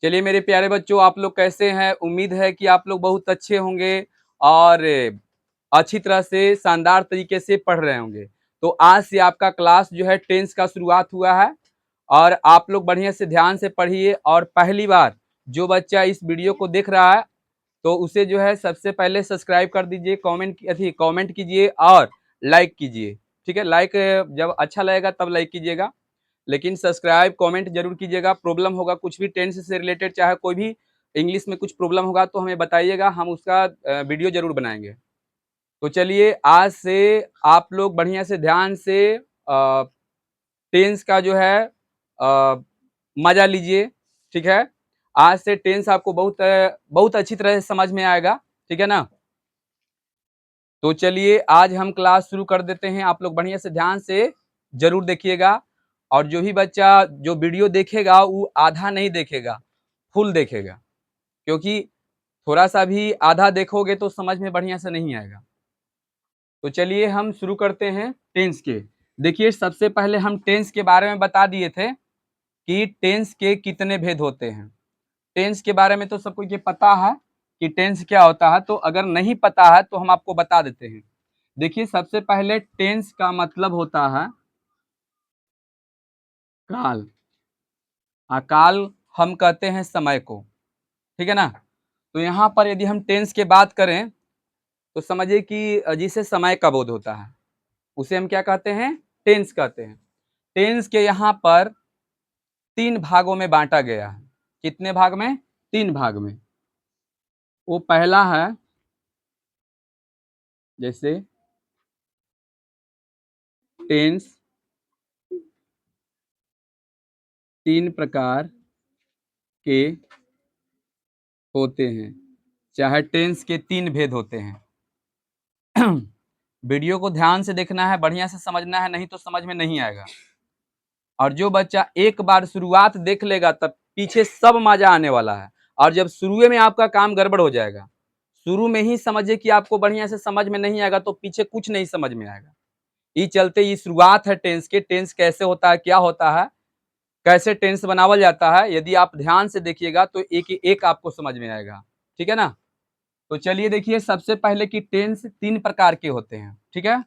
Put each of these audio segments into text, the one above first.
चलिए मेरे प्यारे बच्चों, आप लोग कैसे हैं? उम्मीद है कि आप लोग बहुत अच्छे होंगे और अच्छी तरह से शानदार तरीके से पढ़ रहे होंगे। तो आज से आपका क्लास जो है 10th का शुरुआत हुआ है और आप लोग बढ़िया से ध्यान से पढ़िए। और पहली बार जो बच्चा इस वीडियो को देख रहा है तो उसे जो है सबसे पहले सब्सक्राइब कर दीजिए, कमेंट कीजिए और लाइक कीजिए। ठीक है, लाइक जब अच्छा लगेगा तब लाइक कीजिएगा, लेकिन सब्सक्राइब कमेंट जरूर कीजिएगा। प्रॉब्लम होगा कुछ भी टेंस से रिलेटेड, चाहे कोई भी इंग्लिश में कुछ प्रॉब्लम होगा तो हमें बताइएगा, हम उसका वीडियो जरूर बनाएंगे। तो चलिए आज से आप लोग बढ़िया से ध्यान से टेंस का जो है मजा लीजिए। ठीक है, आज से टेंस आपको बहुत अच्छी तरह से समझ में आएगा। ठीक है ना? तो चलिए आज हम क्लास शुरू कर देते हैं। आप लोग बढ़िया से ध्यान से जरूर देखिएगा और जो भी बच्चा जो वीडियो देखेगा वो आधा नहीं देखेगा, फुल देखेगा, क्योंकि थोड़ा सा भी आधा देखोगे तो समझ में बढ़िया से नहीं आएगा। तो चलिए हम शुरू करते हैं टेंस के। देखिए सबसे पहले हम टेंस के बारे में बता दिए थे कि टेंस के कितने भेद होते हैं। टेंस के बारे में तो सबको ये पता है कि टेंस क्या होता है, तो अगर नहीं पता है तो हम आपको बता देते हैं। देखिए सबसे पहले टेंस का मतलब होता है काल। अकाल हम कहते हैं समय को। ठीक है ना? तो यहाँ पर यदि हम टेंस की बात करें तो समझिए कि जिसे समय का बोध होता है उसे हम क्या कहते हैं? टेंस कहते हैं। टेंस के यहाँ पर 3 भागों में बांटा गया है। कितने भाग में? 3 भाग में। वो पहला है जैसे टेंस 3 प्रकार के होते हैं, चाहे टेंस के 3 भेद होते हैं। वीडियो को ध्यान से देखना है, बढ़िया से समझना है, नहीं तो समझ में नहीं आएगा। और जो बच्चा एक बार शुरुआत देख लेगा तब पीछे सब मजा आने वाला है। और जब शुरू में आपका काम गड़बड़ हो जाएगा, शुरू में ही समझिए कि आपको बढ़िया से समझ में नहीं आएगा तो पीछे कुछ नहीं समझ में आएगा। ये चलते ये शुरुआत है टेंस के। टेंस कैसे होता है, क्या होता है, कैसे टेंस बनावल जाता है, यदि आप ध्यान से देखिएगा तो एक एक आपको समझ में आएगा। ठीक है ना? तो चलिए देखिए सबसे पहले कि टेंस 3 प्रकार के होते हैं। ठीक है,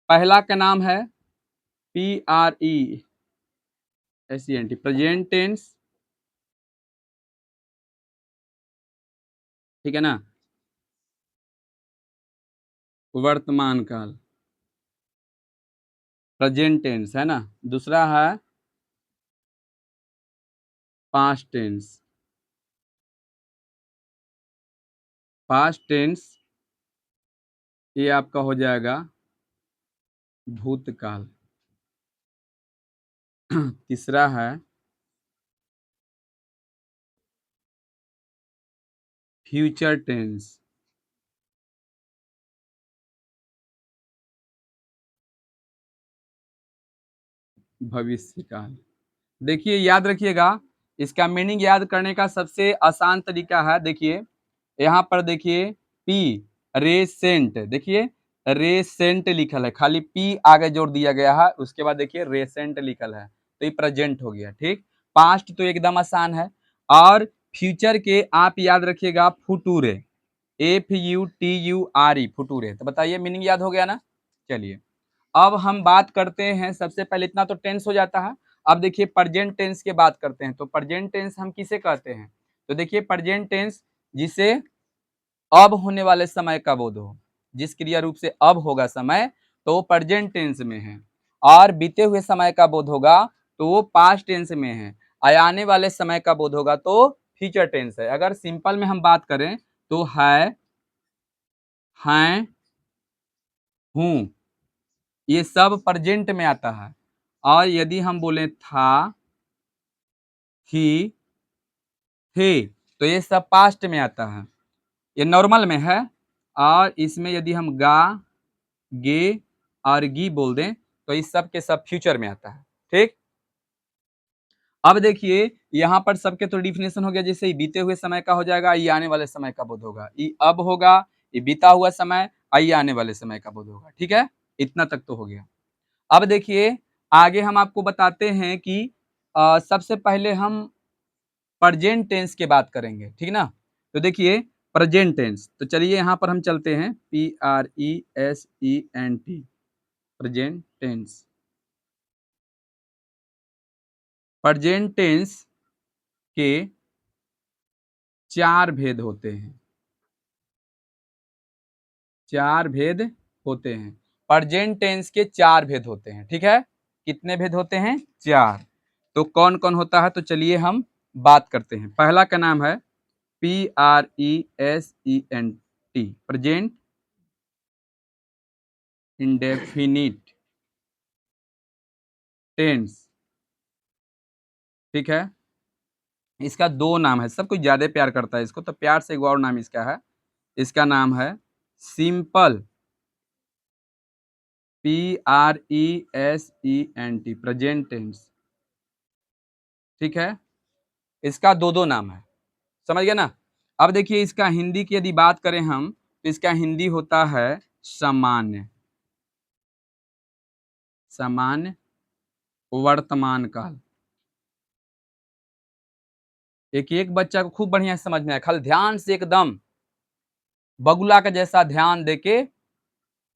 पहला का नाम है PRESENT, प्रेजेंट टेंस। ठीक है ना? वर्तमान काल, प्रेजेंट टेंस है ना। दूसरा है पास्ट टेंस। पास्ट टेंस ये आपका हो जाएगा भूतकाल। तीसरा है फ्यूचर टेंस। भविष्य काल। देखिए याद रखिएगा, इसका मीनिंग याद करने का सबसे आसान तरीका है। देखिए यहाँ पर देखिए पी रेसेंट, देखिए रेसेंट लिखल है, खाली पी आगे जोड़ दिया गया है, उसके बाद देखिए रेसेंट लिखल है, तो ये प्रेजेंट हो गया। ठीक, पास्ट तो एकदम आसान है। और फ्यूचर के आप याद रखिएगा फुटूरे, FUTURE, फुटूरे। तो बताइए मीनिंग याद हो गया ना? चलिए अब हम बात करते हैं, सबसे पहले इतना तो टेंस हो जाता है। अब देखिए प्रेजेंट टेंस की बात करते हैं। तो प्रेजेंट टेंस हम किसे कहते हैं? तो देखिए प्रेजेंट टेंस जिसे अब होने वाले समय का बोध हो, जिस क्रिया रूप से अब होगा समय तो वो प्रेजेंट टेंस में है। और बीते हुए समय का बोध होगा तो वो पास्ट टेंस में है। आने वाले समय का बोध होगा तो फ्यूचर टेंस है। अगर सिंपल में हम बात करें तो है, हैं, हूं, ये सब प्रेजेंट में आता है। और यदि हम बोले था, थी, थे, तो ये सब पास्ट में आता है, ये नॉर्मल में है। और इसमें यदि हम गा, गे और गी बोल दें तो इस सब के सब फ्यूचर में आता है। ठीक, अब देखिए यहाँ पर सबके तो डिफिनेशन हो गया। जैसे ये बीते हुए समय का हो जाएगा, ये आने वाले समय का बोध होगा। ये अब होगा, ये बीता हुआ समय, ये आने वाले समय का बोध होगा। ठीक है, इतना तक तो हो गया। अब देखिए आगे हम आपको बताते हैं कि सबसे पहले हम प्रेजेंट टेंस की बात करेंगे, ठीक ना। तो देखिए प्रेजेंट टेंस, तो चलिए यहाँ पर हम चलते हैं, PRESENT, present tense. Present tense के 4 भेद होते हैं, 4 भेद होते हैं। प्रेजेंट टेंस के 4 भेद होते हैं, ठीक है। कितने भेद होते हैं? 4। तो कौन कौन होता है, तो चलिए हम बात करते हैं। पहला का नाम है PRESENT, प्रेजेंट इंडेफिनिट टेंस, ठीक है। इसका 2 नाम है, सब कुछ ज्यादा प्यार करता है इसको, तो प्यार से एक और नाम इसका है। इसका नाम है सिंपल, PRESENT, प्रेजेंट टेंस, ठीक है। इसका 2 नाम है, समझ गए ना। अब देखिए इसका हिंदी की यदि बात करें हम, तो इसका हिंदी होता है सामान्य, सामान्य वर्तमान काल। एक एक बच्चा को खूब बढ़िया से समझ में आए, खाली ध्यान से एकदम बगुला का जैसा ध्यान देके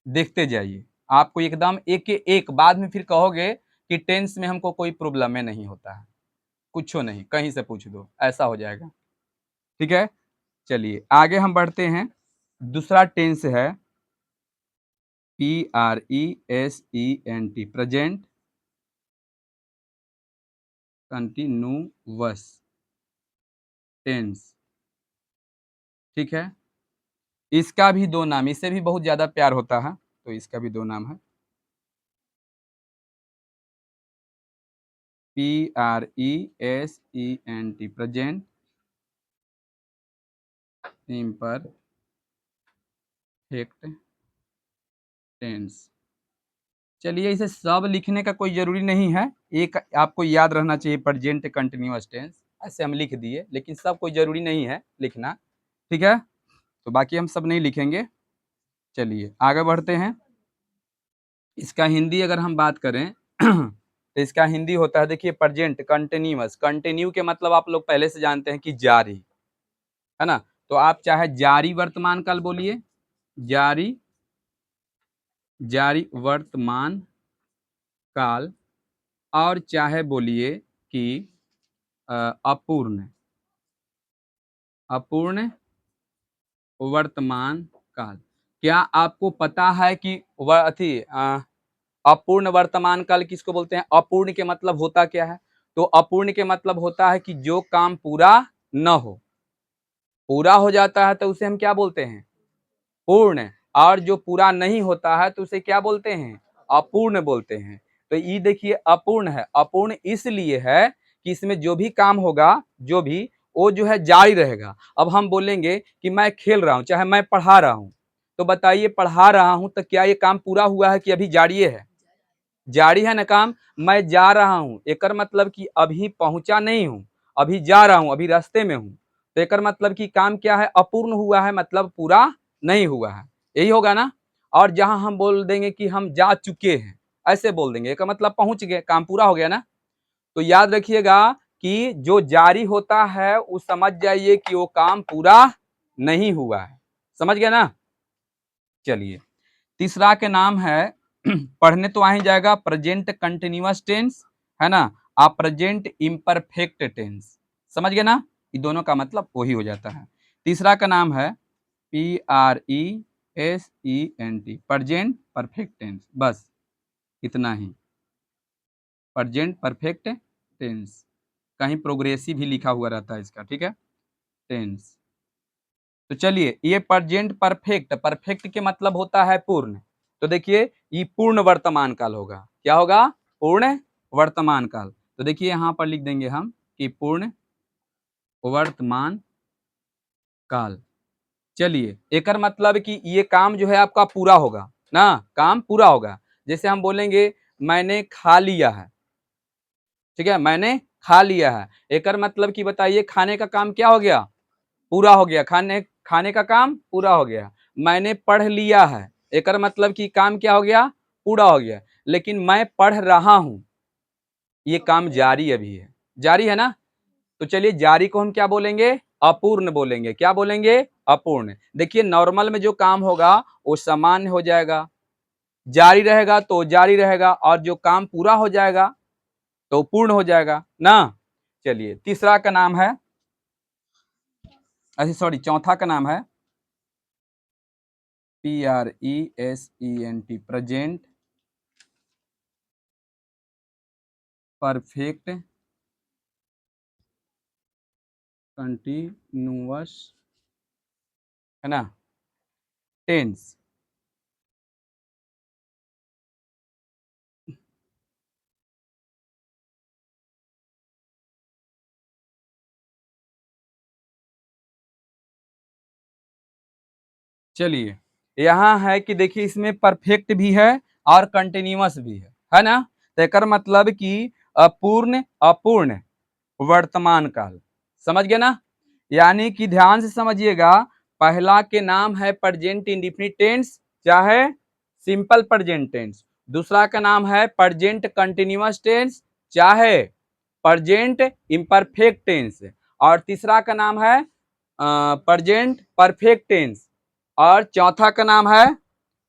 देखते जाइए। आपको एकदम एक एक, बाद में फिर कहोगे कि टेंस में हमको कोई प्रॉब्लम नहीं होता है, कुछ नहीं, कहीं से पूछ दो, ऐसा हो जाएगा, ठीक है। चलिए आगे हम बढ़ते हैं। दूसरा टेंस है PRESENT, प्रेजेंट कंटिन्यूअस टेंस, ठीक है। इसका भी 2 नाम, इससे भी बहुत ज्यादा प्यार होता है, तो इसका भी 2 नाम है, PRESENT, प्रेजेंट इम्परफेक्ट टेंस। चलिए इसे सब लिखने का कोई जरूरी नहीं है, एक आपको याद रहना चाहिए, प्रेजेंट कंटिन्यूअस टेंस, ऐसे हम लिख दिए, लेकिन सब कोई जरूरी नहीं है लिखना, ठीक है। तो बाकी हम सब नहीं लिखेंगे। चलिए आगे बढ़ते हैं। इसका हिंदी अगर हम बात करें तो इसका हिंदी होता है, देखिए प्रेजेंट कंटिन्यूअस, कंटिन्यू के मतलब आप लोग पहले से जानते हैं कि जारी, है ना। तो आप चाहे जारी वर्तमान काल बोलिए, जारी, जारी वर्तमान काल, और चाहे बोलिए कि अपूर्ण, अपूर्ण वर्तमान काल। क्या आपको पता है कि अपूर्ण वर्तमान काल किसको बोलते हैं? अपूर्ण के मतलब होता क्या है? तो अपूर्ण के मतलब होता है कि जो काम पूरा न हो, पूरा हो जाता है तो उसे हम क्या बोलते हैं? पूर्ण। और जो पूरा नहीं होता है तो उसे क्या बोलते हैं? अपूर्ण बोलते हैं। तो ये देखिए अपूर्ण है, अपूर्ण इसलिए है कि इसमें जो भी काम होगा, जो भी, वो जो है जारी रहेगा। अब हम बोलेंगे कि मैं खेल रहा हूँ, चाहे मैं पढ़ा रहा हूँ, तो बताइए पढ़ा रहा हूँ तो क्या ये काम पूरा हुआ है कि अभी जारी है? जारी है ना काम। मैं जा रहा हूँ, एकर मतलब कि अभी पहुंचा नहीं हूँ, अभी जा रहा हूँ, अभी रास्ते में हूँ, तो एकर मतलब कि काम क्या है? अपूर्ण हुआ है, मतलब पूरा नहीं हुआ है, यही होगा ना। और जहां हम बोल देंगे कि हम जा चुके हैं, ऐसे बोल देंगे, एकर मतलब पहुंच गए, काम पूरा हो गया ना। तो याद रखिएगा कि जो जारी होता है वो समझ जाइए कि वो काम पूरा नहीं हुआ है, समझ गया ना। चलिए तीसरा के नाम है पढ़ने तो आ ही जाएगा, प्रेजेंट कंटिन्यूअस टेंस, है ना। आप प्रेजेंट इम्परफेक्ट टेंस, समझ गए ना। ये दोनों का मतलब वही हो जाता है। तीसरा का नाम है PRESENT, प्रेजेंट परफेक्ट टेंस, बस इतना ही, प्रेजेंट परफेक्ट टेंस। कहीं प्रोग्रेसिव भी लिखा हुआ रहता है इसका, ठीक है, टेंस। तो चलिए ये प्रेजेंट परफेक्ट, परफेक्ट के मतलब होता है पूर्ण, तो देखिए ये पूर्ण वर्तमान काल होगा, क्या होगा? पूर्ण वर्तमान काल। तो देखिए यहां पर लिख देंगे हम कि पूर्ण वर्तमान काल। चलिए एकर मतलब कि ये काम जो है आपका पूरा होगा ना, काम पूरा होगा। जैसे हम बोलेंगे मैंने खा लिया है, ठीक है, मैंने खा लिया है, एकर मतलब कि बताइए खाने का काम क्या हो गया? पूरा हो गया, खाने खाने का काम पूरा हो गया। मैंने पढ़ लिया है, एकर मतलब कि काम क्या हो गया? पूरा हो गया। लेकिन मैं पढ़ रहा हूं, ये काम जारी अभी है, जारी है ना। तो चलिए जारी को हम क्या बोलेंगे, अपूर्ण बोलेंगे। क्या बोलेंगे, अपूर्ण। देखिए नॉर्मल में जो काम होगा वो सामान्य हो जाएगा, जारी रहेगा तो जारी रहेगा, और जो काम पूरा हो जाएगा तो पूर्ण हो जाएगा ना। चलिए तीसरा का नाम है, अच्छा सॉरी चौथा का नाम है PRESENT, प्रेजेंट परफेक्ट कंटिन्यूअस, है ना, टेंस। चलिए यहाँ है कि देखिए इसमें परफेक्ट भी है और कंटिन्यूअस भी है ना। तो एकर मतलब कि अपूर्ण अपूर्ण वर्तमान काल, समझ गए ना। यानी कि ध्यान से समझिएगा, पहला के नाम है प्रेजेंट इंडेफिनिट टेंस चाहे सिंपल प्रेजेंट टेंस, दूसरा का नाम है प्रेजेंट कंटिन्यूअस टेंस चाहे प्रेजेंट इम्परफेक्ट टेंस, और तीसरा का नाम है प्रेजेंट परफेक्ट टेंस, और चौथा का नाम है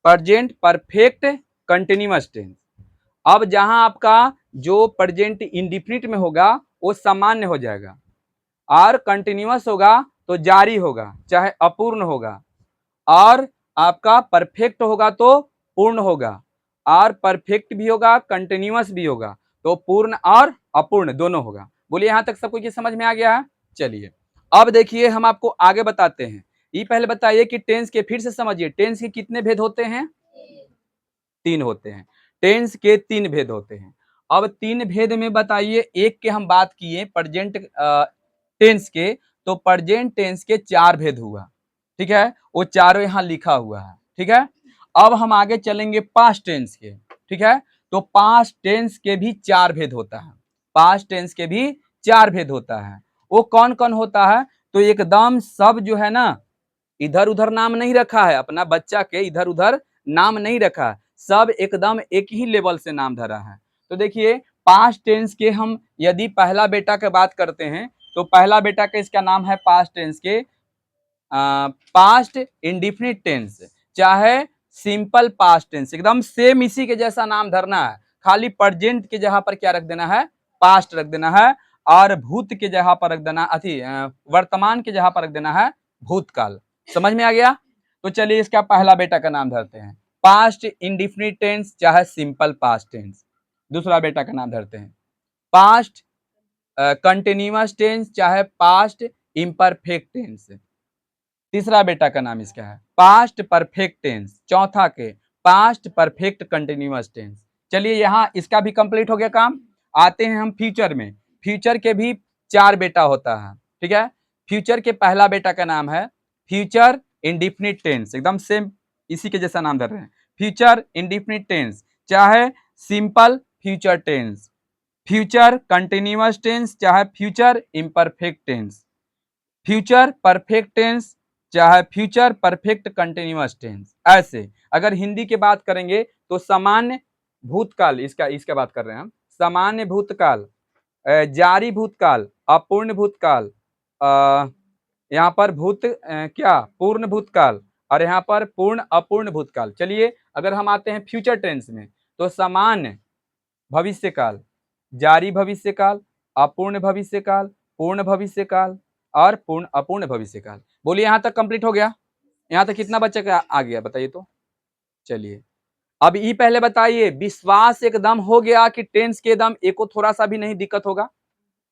प्रेजेंट परफेक्ट कंटिन्यूअस टेंस। अब जहां आपका जो प्रेजेंट इंडेफिनिट में होगा वो सामान्य हो जाएगा, और कंटिन्यूअस होगा तो जारी होगा चाहे अपूर्ण होगा, और आपका परफेक्ट होगा तो पूर्ण होगा, और परफेक्ट भी होगा कंटिन्यूअस भी होगा, तो पूर्ण और अपूर्ण दोनों होगा। बोलिए यहां तक सबको ये समझ में आ गया है। चलिए अब देखिए हम आपको आगे बताते हैं। ये पहले बताइए कि टेंस के, फिर से समझिए, टेंस के कितने भेद होते हैं, तीन होते हैं। टेंस के तीन भेद होते हैं। अब तीन भेद में बताइए, एक के हम बात किए प्रेजेंट टेंस के, तो प्रेजेंट टेंस के चार भेद हुआ, ठीक है, वो चारों यहाँ लिखा हुआ है, ठीक है। अब हम आगे चलेंगे पास्ट टेंस के, ठीक है। तो पास्ट टेंस के भी चार भेद होता है, पास्ट टेंस के भी चार भेद होता है। वो कौन कौन होता है, तो एकदम सब जो है ना, इधर उधर नाम नहीं रखा है, अपना बच्चा के इधर उधर नाम नहीं रखा है, सब एकदम एक ही लेवल से नाम धरा है। तो देखिए पास्ट टेंस के हम यदि पहला बेटा की बात करते हैं, तो पहला बेटा का इसका नाम है पास्ट टेंस के पास्ट इंडिफिनिट टेंस चाहे सिंपल पास्ट टेंस, एकदम सेम इसी के जैसा नाम धरना है, खाली प्रेजेंट के जगह पर क्या रख देना है, पास्ट रख देना है, और भूत के जगह पर रख देना, वर्तमान के जगह पर रख देना है भूतकाल। समझ में आ गया। तो चलिए इसका पहला बेटा का नाम धरते हैं पास्ट इंडिफिनिट टेंस चाहे सिंपल पास्ट टेंस। दूसरा बेटा का नाम धरते हैं पास्ट कंटिन्यूअस टेंस चाहे पास्ट इम्परफेक्ट टेंस। तीसरा बेटा का नाम इसका है पास्ट परफेक्ट टेंस, चौथा के पास्ट परफेक्ट कंटिन्यूअस टेंस। चलिए यहाँ इसका भी कंप्लीट हो गया काम। आते हैं हम फ्यूचर में। फ्यूचर के भी चार बेटा होता है, ठीक है। फ्यूचर के पहला बेटा का नाम है फ्यूचर इंडिफिनिट टेंस, एकदम सेम इसी के जैसा नाम धर रहे हैं, फ्यूचर इंडिफिनिट टेंस चाहे simple future tense, future continuous tense चाहे future imperfect tense, future perfect tense चाहे फ्यूचर परफेक्ट कंटिन्यूअस टेंस। ऐसे अगर हिंदी की बात करेंगे तो सामान्य भूतकाल, इसका इसका बात कर रहे हैं हम, सामान्य भूतकाल, जारी भूतकाल, अपूर्ण भूतकाल, यहाँ पर क्या पूर्ण भूतकाल, और यहाँ पर पूर्ण अपूर्ण भूतकाल। चलिए अगर हम आते हैं फ्यूचर टेंस में, तो सामान्य भविष्यकाल, जारी भविष्यकाल, अपूर्ण भविष्यकाल, पूर्ण भविष्यकाल, और पूर्ण अपूर्ण भविष्यकाल। बोलिए यहाँ तक कंप्लीट हो गया। यहाँ तक कितना बच्चे का आ गया बताइए तो। चलिए अब ये पहले बताइए, विश्वास एकदम हो गया कि टेंस के एकदम एको थोड़ा सा भी नहीं दिक्कत होगा।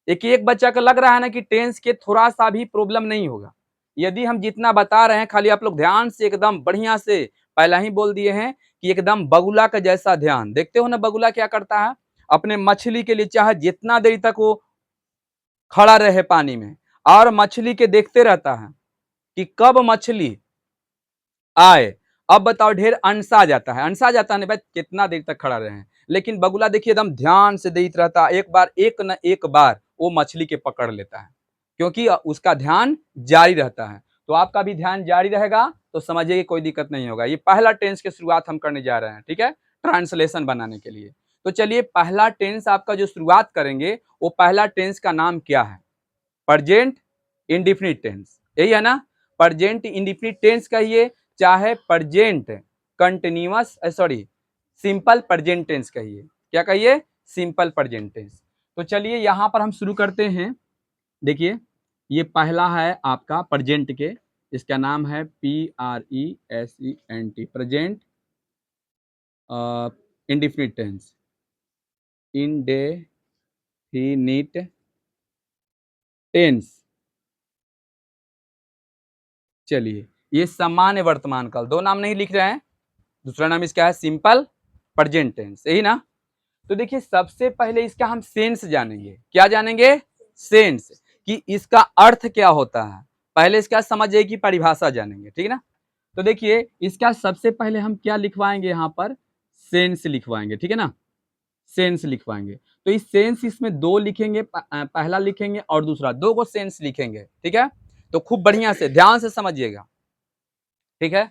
एक एक बच्चा का लग रहा है ना कि टेंस के थोड़ा सा भी प्रॉब्लम नहीं होगा। यदि हम जितना बता रहे हैं खाली आप लोग ध्यान से एकदम बढ़िया से, पहला ही बोल दिए हैं कि एकदम बगुला का जैसा ध्यान, देखते हो ना बगुला क्या करता है, अपने मछली के लिए चाहे जितना देर तक वो खड़ा रहे पानी में, और मछली के देखते रहता है कि कब मछली आए। अब बताओ ढेर अनसा जाता है, अनसा जाता है भाई कितना देर तक खड़ा रहे हैं, लेकिन बगुला देखिए एकदम ध्यान से देख रहता है, एक बार एक न एक बार वो मछली के पकड़ लेता है, क्योंकि उसका ध्यान जारी रहता है। तो आपका भी ध्यान जारी रहेगा तो समझिए कोई दिक्कत नहीं होगा। ये पहला टेंस की शुरुआत हम करने जा रहे हैं, ठीक है, ट्रांसलेशन बनाने के लिए। तो चलिए पहला टेंस आपका जो शुरुआत करेंगे वो पहला टेंस का नाम क्या है, प्रेजेंट इंडिफिनिट टेंस, यही है ना। प्रेजेंट इंडिफिनिट टेंस कहिए, चाहे present continuous sorry simple present tense कहिए। क्या कहिए? Simple present tense. तो चलिए यहां पर हम शुरू करते हैं। देखिए ये पहला है आपका प्रेजेंट के, इसका नाम है PRESENT, present indefinite tense, indefinite tense. चलिए ये सामान्य वर्तमान काल, दो नाम नहीं लिख रहे हैं। दूसरा नाम इसका है सिंपल प्रेजेंट टेंस, यही ना। तो देखिए सबसे पहले इसका हम सेंस जानेंगे। क्या जानेंगे? सेंस, कि इसका अर्थ क्या होता है। पहले इसका समझिए कि परिभाषा जानेंगे, ठीक है ना। तो देखिए इसका सबसे पहले हम क्या लिखवाएंगे, यहाँ पर सेंस लिखवाएंगे, ठीक है ना। सेंस लिखवाएंगे। तो इस सेंस इसमें दो लिखेंगे, पहला लिखेंगे और दूसरा, दो को सेंस लिखेंगे, ठीक है। तो खूब बढ़िया से ध्यान से समझिएगा, ठीक है।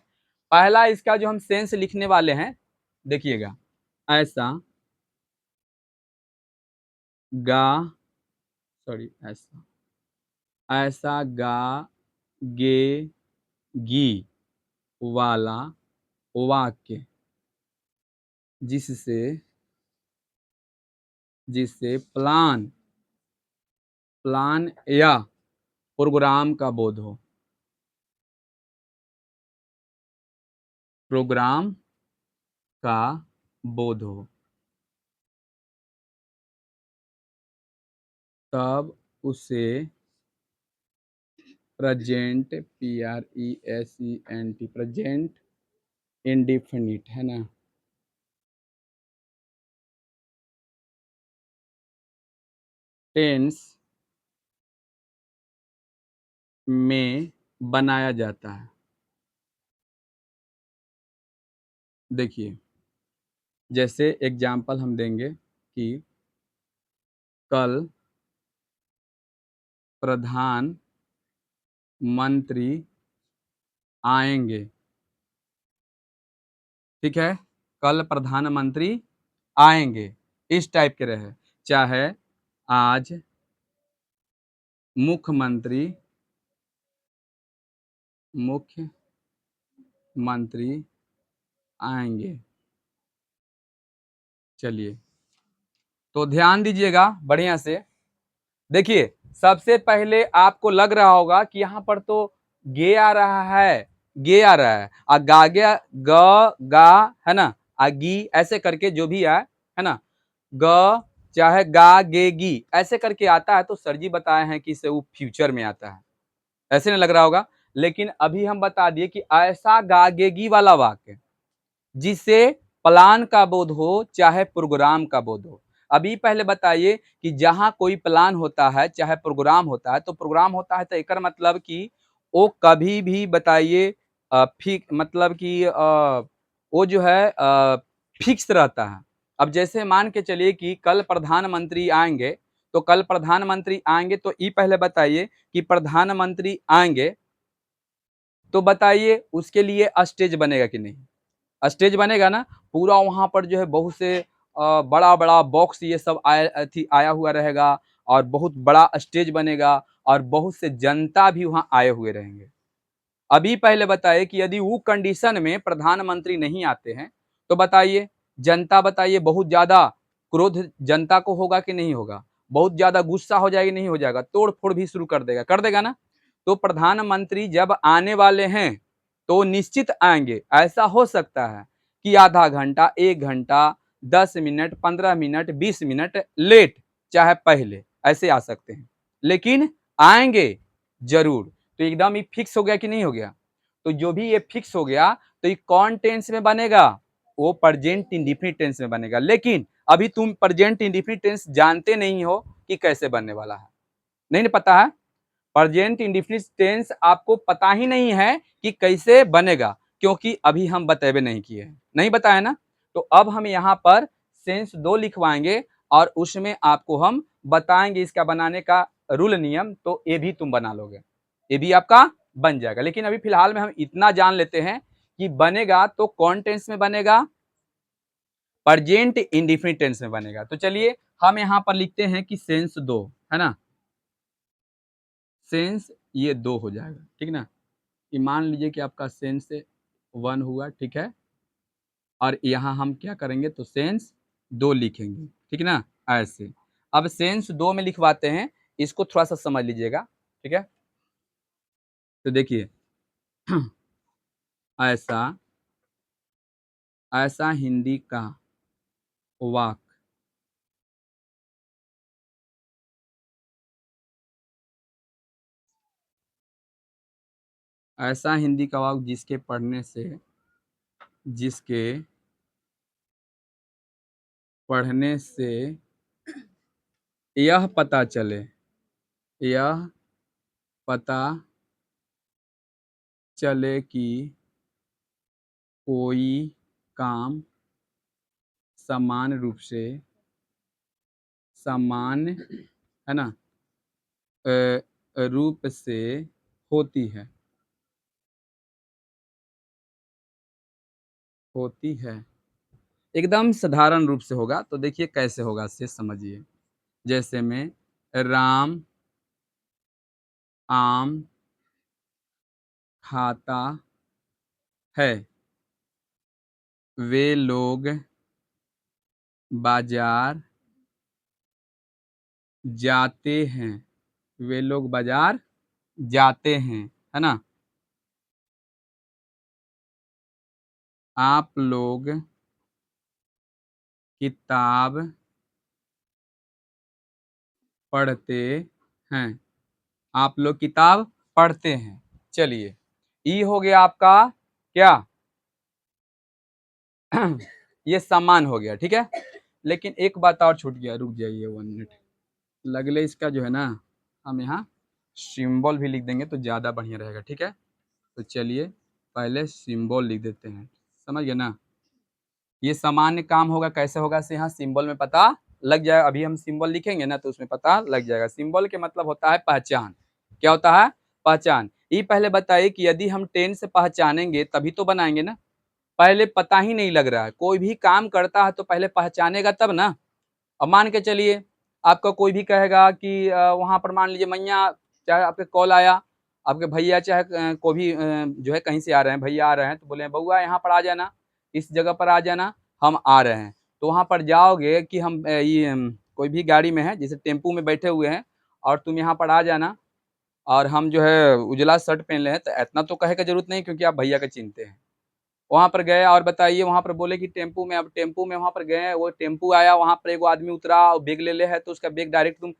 पहला इसका जो हम सेंस लिखने वाले हैं, देखिएगा, ऐसा गा सॉरी ऐसा ऐसा गा गे गी वाला वाक्य जिससे जिससे प्लान या प्रोग्राम का बोध हो, प्रोग्राम का बोध हो, तब उसे प्रेजेंट PRESENT प्रेजेंट इंडिफिनिट, है ना, टेंस में बनाया जाता है। देखिए जैसे एग्जाम्पल हम देंगे कि कल प्रधानमंत्री आएंगे, ठीक है। कल प्रधानमंत्री आएंगे, इस टाइप के रहे। चाहे आज मुख्यमंत्री आएंगे। चलिए तो ध्यान दीजिएगा बढ़िया से। देखिए सबसे पहले आपको लग रहा होगा कि यहाँ पर तो गे आ रहा है, गे आ रहा है, और गा गया ग गा, है ना, गी ऐसे करके जो भी है ना, ग चाहे गा गे गी ऐसे करके आता है। तो सर जी बताए हैं कि इससे वो फ्यूचर में आता है, ऐसे नहीं लग रहा होगा। लेकिन अभी हम बता दिए कि ऐसा गा गे गी वाला वाक्य जिससे प्लान का बोध हो चाहे प्रोग्राम का बोध हो। अभी पहले बताइए कि जहां कोई प्लान होता है चाहे प्रोग्राम होता है, तो प्रोग्राम होता है तो एक मतलब कि वो कभी भी बताइए मतलब कि वो जो है फिक्स रहता है। अब जैसे मान के चलिए कि कल प्रधानमंत्री आएंगे, तो कल प्रधानमंत्री आएंगे, तो ये पहले बताइए कि प्रधानमंत्री आएंगे, तो बताइए उसके लिए स्टेज बनेगा कि नहीं? स्टेज बनेगा ना। पूरा वहां पर जो है बहुत से बड़ा बड़ा बॉक्स ये सब आया हुआ रहेगा, और बहुत बड़ा स्टेज बनेगा, और बहुत से जनता भी वहां आए हुए रहेंगे। अभी पहले बताइए कि यदि वो कंडीशन में प्रधानमंत्री नहीं आते हैं, तो बताइए जनता, बताइए बहुत ज्यादा क्रोध जनता को होगा कि नहीं होगा? बहुत ज्यादा गुस्सा हो जाएगा, नहीं हो जाएगा? तोड़ फोड़ भी शुरू कर देगा ना। तो प्रधानमंत्री जब आने वाले हैं तो निश्चित आएंगे। ऐसा हो सकता है कि आधा घंटा, 1 घंटा, 10 मिनट, 15 मिनट, 20 मिनट लेट, चाहे पहले, ऐसे आ सकते हैं, लेकिन आएंगे जरूर। तो एकदम ही फिक्स हो गया कि नहीं हो गया? तो जो भी ये फिक्स हो गया, तो ये कौन टेंस में बनेगा? वो प्रेजेंट इंडेफिनिट टेंस में बनेगा। लेकिन अभी तुम प्रेजेंट इंडेफिनिट टेंस जानते नहीं हो कि कैसे बनने वाला है, नहीं पता है। प्रेजेंट इंडेफिनिट टेंस आपको पता ही नहीं है कि कैसे बनेगा, क्योंकि अभी हम बतेबे नहीं किए हैं, नहीं बताया ना। तो अब हम यहाँ पर सेंस 2 लिखवाएंगे, और उसमें आपको हम बताएंगे इसका बनाने का रूल नियम। तो ये भी तुम बना लोगे, ये भी आपका बन जाएगा। लेकिन अभी फिलहाल में हम इतना जान लेते हैं कि बनेगा तो कौन टेंस में बनेगा? प्रेजेंट इंडेफिनिट टेंस में बनेगा। तो चलिए हम यहाँ पर लिखते हैं कि सेंस 2, है ना। सेंस ये 2 हो जाएगा, ठीक ना। ये मान लीजिए कि आपका सेंस 1 हुआ, ठीक है, और यहाँ हम क्या करेंगे तो सेंस 2 लिखेंगे, ठीक ना, ऐसे। अब सेंस 2 में लिखवाते हैं, इसको थोड़ा-सा समझ लीजिएगा, ठीक है। तो देखिए ऐसा ऐसा हिंदी का वाक ऐसा हिंदी का वाक जिसके पढ़ने से यह पता चले यह पता चले कि कोई काम सामान्य है ना रूप से होती है एकदम साधारण रूप से होगा। तो देखिए कैसे होगा, से समझिए। जैसे में राम आम खाता है, वे लोग बाजार जाते हैं, वे लोग बाजार जाते हैं, है ना। आप लोग किताब पढ़ते हैं, आप लोग किताब पढ़ते हैं। चलिए, ई हो गया आपका क्या ये सम्मान हो गया, ठीक है। लेकिन एक बात और छूट गया, रुक जाइए 1 मिनट। लगले इसका जो है ना, हम यहाँ सिंबल भी लिख देंगे तो ज़्यादा बढ़िया रहेगा, ठीक है। तो चलिए पहले सिंबल लिख देते हैं, समझ गए ना। ये सामान्य काम होगा, कैसे होगा से यहाँ सिंबल में पता लग जाएगा। अभी हम सिंबल लिखेंगे ना तो उसमें पता लग जाएगा। सिंबल के मतलब होता है पहचान। क्या होता है? पहचान। ये पहले बताइए कि यदि हम टेन से पहचानेंगे तभी तो बनाएंगे ना। पहले पता ही नहीं लग रहा है, कोई भी काम करता है तो पहले पहचानेगा तब ना। अब मान के चलिए आपका कोई भी कहेगा कि वहाँ पर मान लीजिए मैया, चाहे आपके कॉल आया, आपके भैया चाहे कोई भी जो है कहीं से आ रहे हैं, भैया आ रहे हैं तो बोले बउआ यहाँ पर आ जाना, इस जगह पर आ जाना, हम आ रहे हैं। तो वहाँ पर जाओगे कि हम कोई भी गाड़ी में है, जैसे टेम्पू में बैठे हुए हैं और तुम यहाँ पर आ जाना, और हम जो है उजला शर्ट पहन ले हैं, तो इतना तो कहे का जरूरत नहीं क्योंकि आप भैया को चिन्हते हैं। वहाँ पर गए और बताइए, वहाँ पर बोले कि टेम्पू में, अब टेम्पू में वहाँ पर गए, वो टेम्पू आया, वहाँ पर एगो आदमी उतरा और बैग ले है, तो उसका बैग डायरेक्ट तुम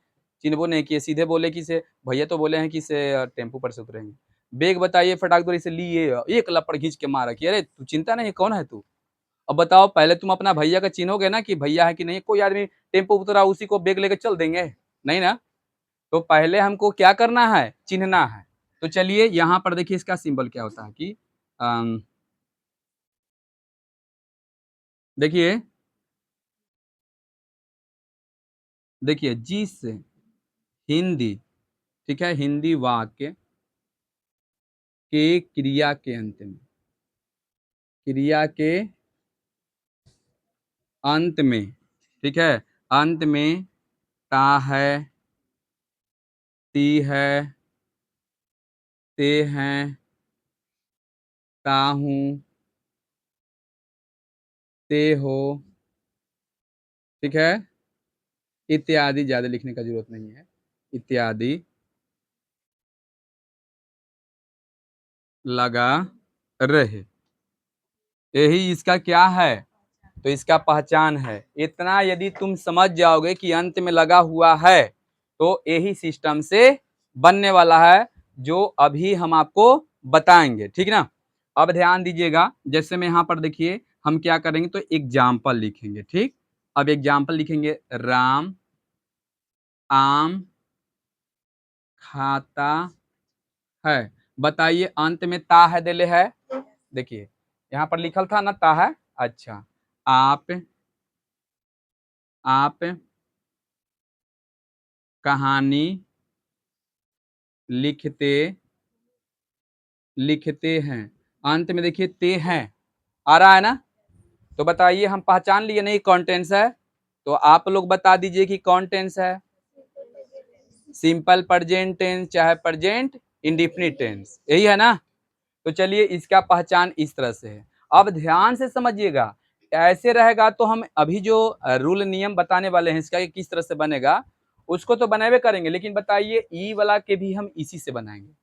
चिन्हबो नहीं किए, सीधे बोले कि से भैया तो बोले हैं कि से टेम्पू पर से उतरेंगे। बैग बताइए फटाक दौड़ी से लिए, एक लपड़ खींच के मारा कि अरे तू चिंता नहीं, कौन है तू? अब बताओ, पहले तुम अपना भैया का चिन्होगे ना कि भैया है कि नहीं। कोई आदमी टेम्पू उतरा उसी को बैग लेकर चल देंगे? नहीं ना। तो पहले हमको क्या करना है? चिन्हना है। तो चलिए यहाँ पर देखिए इसका सिंबल क्या होता है कि देखिए देखिए जिस हिंदी, ठीक है, हिंदी वाक्य के क्रिया के अंत में, ठीक है, अंत में ता है, ती है, ते हैं, ता हूँ, ते हो, ठीक है, इत्यादि। ज्यादा लिखने का जरूरत नहीं है, इत्यादि लगा रहे, यही इसका क्या है? तो इसका पहचान है। इतना यदि तुम समझ जाओगे कि अंत में लगा हुआ है तो यही सिस्टम से बनने वाला है, जो अभी हम आपको बताएंगे, ठीक ना। अब ध्यान दीजिएगा, जैसे में यहाँ पर देखिए हम क्या करेंगे तो एग्जाम्पल लिखेंगे, ठीक। अब एग्जाम्पल लिखेंगे, राम आम खाता है। बताइए अंत में ता है देले है, देखिए यहाँ पर लिखल था ना ता है। अच्छा, आप आप कहानी लिखते लिखते हैं। अंत में देखिए ते हैं आ रहा है ना। तो बताइए हम पहचान लिए नहीं कौन टेंस है? तो आप लोग बता दीजिए कि कौन टेंस है। सिंपल प्रेजेंट टेंस चाहे प्रेजेंट इंडेफिनिट टेंस, यही है ना। तो चलिए इसका पहचान इस तरह से है। अब ध्यान से समझिएगा, ऐसे रहेगा तो हम अभी जो रूल नियम बताने वाले हैं इसका किस तरह से बनेगा उसको तो बनावे करेंगे, लेकिन बताइए ई वाला के भी हम इसी से बनाएंगे।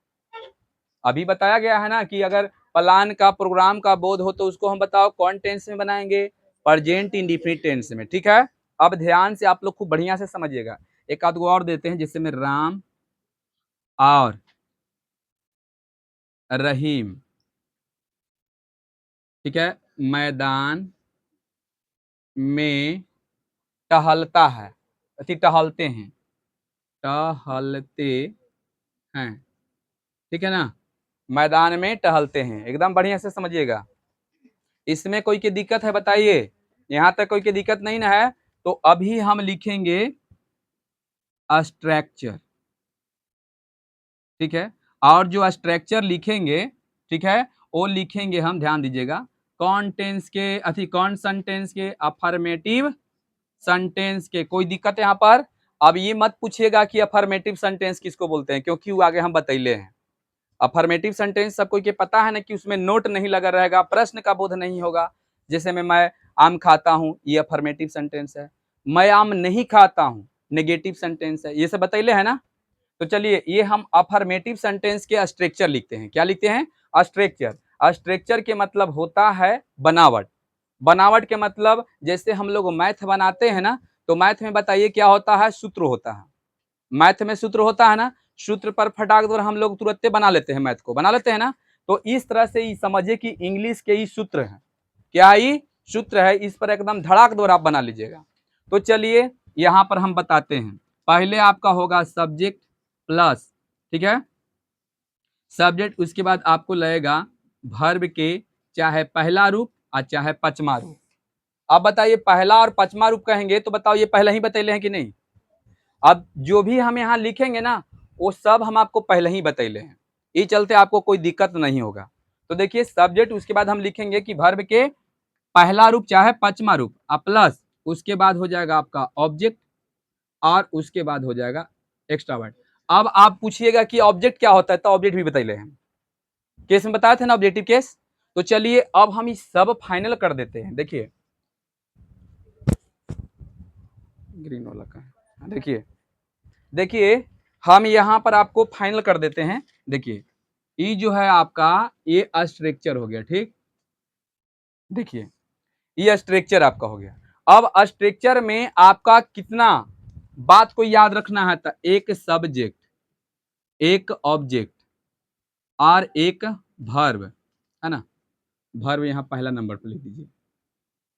अभी बताया गया है ना कि अगर प्लान का प्रोग्राम का बोध हो तो उसको हम बताओ कौन टेंस में बनाएंगे, प्रेजेंट इंडेफिनिट टेंस में, ठीक है। अब ध्यान से आप लोग खूब बढ़िया से समझिएगा। एक आध गो और देते हैं, जैसे में राम और रहीम, ठीक है, मैदान में टहलता है, अति टहलते हैं, टहलते हैं, ठीक है ना, मैदान में टहलते हैं, एकदम बढ़िया से समझिएगा। इसमें कोई की दिक्कत है बताइए, यहाँ तक कोई की दिक्कत नहीं ना है। तो अभी हम लिखेंगे स्ट्रक्चर, ठीक है, और जो स्ट्रक्चर लिखेंगे, ठीक है, वो लिखेंगे हम, ध्यान दीजिएगा, कौन टेंस के, अथी कौन सेंटेंस के, अफर्मेटिव सेंटेंस के। कोई दिक्कत है यहाँ पर? अब ये मत पूछिएगा कि अफर्मेटिव सेंटेंस किसको बोलते हैं, क्योंकि वो आगे हम बतैले हैं। अफर्मेटिव सेंटेंस सबको ये पता है ना कि उसमें नोट नहीं लगा रहेगा, प्रश्न का बोध नहीं होगा। जैसे मैं आम खाता हूँ, ये अफर्मेटिव सेंटेंस है। मैं आम नहीं खाता हूँ, नेगेटिव सेंटेंस है। ये सब बतैले है ना। तो चलिए ये हम अफर्मेटिव सेंटेंस के स्ट्रक्चर लिखते हैं। क्या लिखते हैं? स्ट्रक्चर। स्ट्रक्चर के मतलब होता है बनावट। बनावट के मतलब जैसे हम लोग मैथ बनाते हैं ना, तो मैथ में बताइए क्या होता है? सूत्र होता है। मैथ में सूत्र होता है ना, सूत्र पर फटाक द्वारा हम लोग तुरंत बना लेते हैं, मैथ को बना लेते हैं ना। तो इस तरह से समझिए कि इंग्लिश के ही सूत्र है। क्या ही सूत्र है, इस पर एकदम धड़ाक द्वारा आप बना लीजिएगा। तो चलिए यहाँ पर हम बताते हैं। पहले आपका होगा सब्जेक्ट प्लस, ठीक है, सब्जेक्ट, उसके बाद आपको लगेगा वर्ब के चाहे पहला रूप और चाहे पचमा रूप। अब बताइए पहला और पचमा रूप कहेंगे तो बताओ ये पहले ही बतैले हैं कि नहीं? अब जो भी हम यहाँ लिखेंगे ना वो सब हम आपको पहले ही बतैले हैं, ये चलते आपको कोई दिक्कत नहीं होगा। तो देखिए सब्जेक्ट, उसके बाद हम लिखेंगे कि वर्ब के पहला रूप चाहे पचमा रूप, प्लस उसके बाद हो जाएगा आपका ऑब्जेक्ट, और उसके बाद हो जाएगा एक्स्ट्रा वर्ड। अब आप पूछिएगा कि ऑब्जेक्ट क्या होता है, तो ऑब्जेक्ट भी बतैले हैं, केस में बताए थे ना, ऑब्जेक्टिव केस। तो चलिए अब हम इस सब फाइनल कर देते हैं। देखिए ग्रीन वाला का है, देखिए देखिए हम यहाँ पर आपको फाइनल कर देते हैं। देखिए ये जो है आपका ये स्ट्रक्चर हो गया, ठीक, देखिए ये स्ट्रक्चर आपका हो गया। अब स्ट्रक्चर में आपका कितना बात को याद रखना है, तो एक सब्जेक्ट, एक ऑब्जेक्ट और एक वर्ब, है ना। वर्ब यहाँ पहला नंबर पर लिख दीजिए,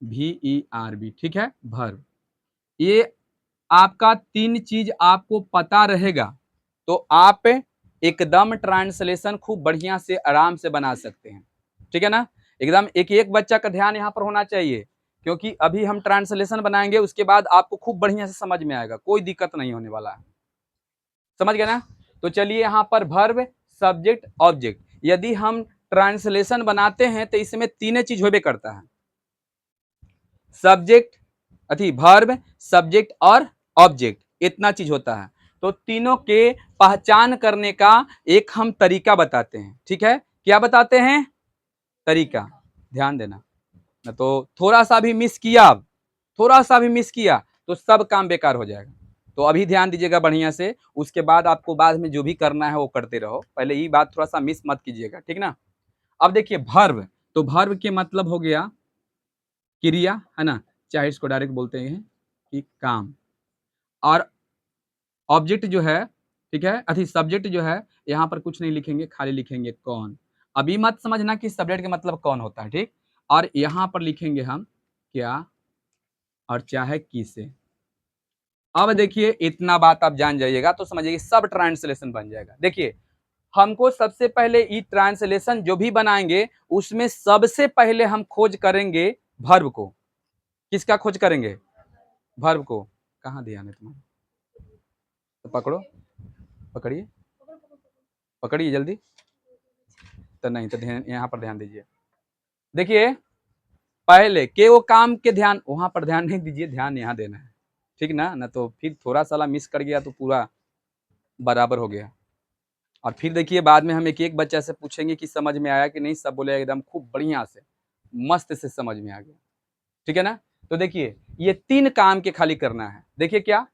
VERB, ठीक है, वर्ब। ये आपका तीन चीज आपको पता रहेगा तो आप एकदम ट्रांसलेशन खूब बढ़िया से आराम से बना सकते हैं, ठीक है ना। एकदम एक एक बच्चा का ध्यान यहाँ पर होना चाहिए, क्योंकि अभी हम ट्रांसलेशन बनाएंगे, उसके बाद आपको खूब बढ़िया से समझ में आएगा, कोई दिक्कत नहीं होने वाला है। समझ गए ना। तो चलिए यहाँ पर वर्ब, सब्जेक्ट, ऑब्जेक्ट, यदि हम ट्रांसलेशन बनाते हैं तो इसमें तीन चीज होबे करता है, सब्जेक्ट, अथी वर्ब, सब्जेक्ट और ऑब्जेक्ट, इतना चीज होता है। तो तीनों के पहचान करने का एक हम तरीका बताते हैं, ठीक है। क्या बताते हैं? तरीका, ध्यान देना, न तो थोड़ा सा भी मिस किया, थोड़ा सा भी मिस किया तो सब काम बेकार हो जाएगा। तो अभी ध्यान दीजिएगा बढ़िया से, उसके बाद आपको बाद में जो भी करना है वो करते रहो, पहले ये बात थोड़ा सा मिस मत कीजिएगा, ठीक ना। अब देखिए वर्ब, तो वर्ब के मतलब हो गया क्रिया, है ना, चाहे इसको डायरेक्ट बोलते हैं कि काम। और ऑब्जेक्ट जो है, ठीक है, अथी सब्जेक्ट जो है, यहाँ पर कुछ नहीं लिखेंगे, खाली लिखेंगे कौन। अभी मत समझना कि सब्जेक्ट का मतलब कौन होता है, ठीक। और यहाँ पर लिखेंगे हम क्या और चाहे किसे। अब देखिए इतना बात आप जान जाइएगा तो समझिए सब ट्रांसलेशन बन जाएगा। देखिए हमको सबसे पहले ये ट्रांसलेशन जो भी बनाएंगे उसमें सबसे पहले हम खोज करेंगे वर्ब को। किसका खोज करेंगे? वर्ब को। कहाँ ध्यान है तुम्हारा? तो पकड़ो, पकड़िए, पकड़िए जल्दी। तो नहीं, तो ध्यान यहाँ पर ध्यान दीजिए। देखिए पहले के वो काम के ध्यान वहां पर ध्यान नहीं दीजिए, ध्यान यहाँ देना है, ठीक ना, ना तो फिर थोड़ा सा मिस कर गया तो पूरा बराबर हो गया। और फिर देखिए बाद में हम एक एक बच्चा से पूछेंगे कि समझ में आया कि नहीं, सब बोले एकदम खूब बढ़िया से, मस्त से समझ में आ गया। ठीक है ना। तो देखिए ये 3 काम के खाली करना है। देखिए क्या,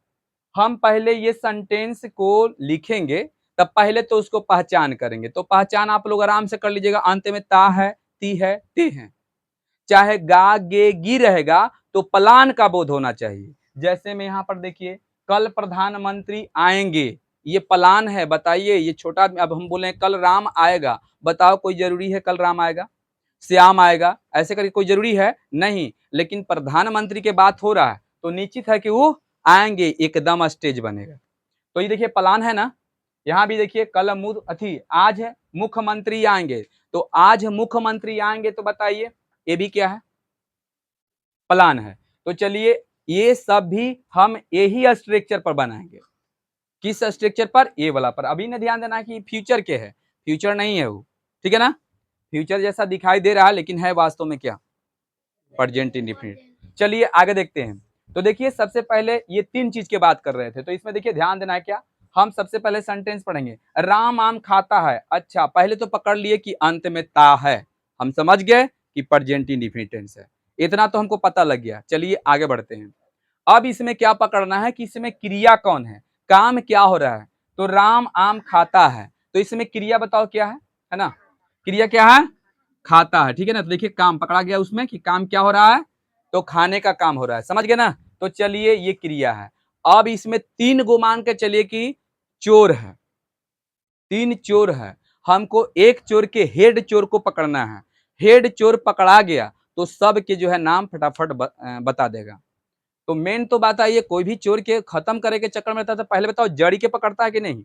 हम पहले ये सेंटेंस को लिखेंगे, तब पहले तो उसको पहचान करेंगे। तो पहचान आप लोग आराम से कर लीजिएगा, अंत में ता है, ती है, ते है। चाहे गा गे गी रहेगा तो प्लान का बोध होना चाहिए। जैसे में यहाँ पर देखिए, कल प्रधानमंत्री आएंगे, ये प्लान है। बताइए, ये छोटा, अब हम बोले कल राम आएगा, बताओ कोई जरूरी है कल राम आएगा, श्याम आएगा, ऐसे करके कोई जरूरी है नहीं। लेकिन प्रधानमंत्री के बात हो रहा है तो निश्चित है कि वो आएंगे, एकदम स्टेज बनेगा। तो ये देखिए प्लान है ना। यहाँ भी देखिए कल आज है मुख्यमंत्री आएंगे, तो आज मुख्यमंत्री आएंगे, तो बताइए ये भी क्या है, प्लान है। तो चलिए ये सब भी हम यही स्ट्रक्चर पर बनाएंगे। किस स्ट्रक्चर पर, ये वाला पर। अभी ने ध्यान देना कि फ्यूचर के है, फ्यूचर नहीं है वो। ठीक है ना, फ्यूचर जैसा दिखाई दे रहा है लेकिन है वास्तव में क्या, प्रेजेंट इंडेफिनिट। चलिए आगे देखते हैं। तो देखिए सबसे पहले ये 3 चीज की बात कर रहे थे, तो इसमें देखिए ध्यान देना है क्या, हम सबसे पहले सेंटेंस पढ़ेंगे, राम आम खाता है। अच्छा, पहले तो पकड़ लिए कि अंत में ता है, हम समझ गए कि प्रेजेंट इंडेफिनिट टेंस है, इतना तो हमको पता लग गया। चलिए आगे बढ़ते हैं। अब इसमें क्या पकड़ना है कि इसमें क्रिया कौन है, काम क्या हो रहा है। तो राम आम खाता है, तो इसमें क्रिया बताओ क्या है ना, क्रिया क्या है, खाता है। ठीक है ना। तो देखिए काम पकड़ा गया उसमें कि काम क्या हो रहा है, तो खाने का काम हो रहा है, समझ गए ना। तो चलिए ये क्रिया है। अब इसमें 3 गो मान के चलिए कि चोर है, 3 चोर है, हमको एक चोर के हेड चोर को पकड़ना है। हेड चोर पकड़ा गया तो सब के जो है नाम फटाफट बता देगा। तो मेन तो बात आई है, कोई भी चोर के खत्म करे के चक्कर में रहता है तो पहले बताओ जड़ी के पकड़ता है कि नहीं।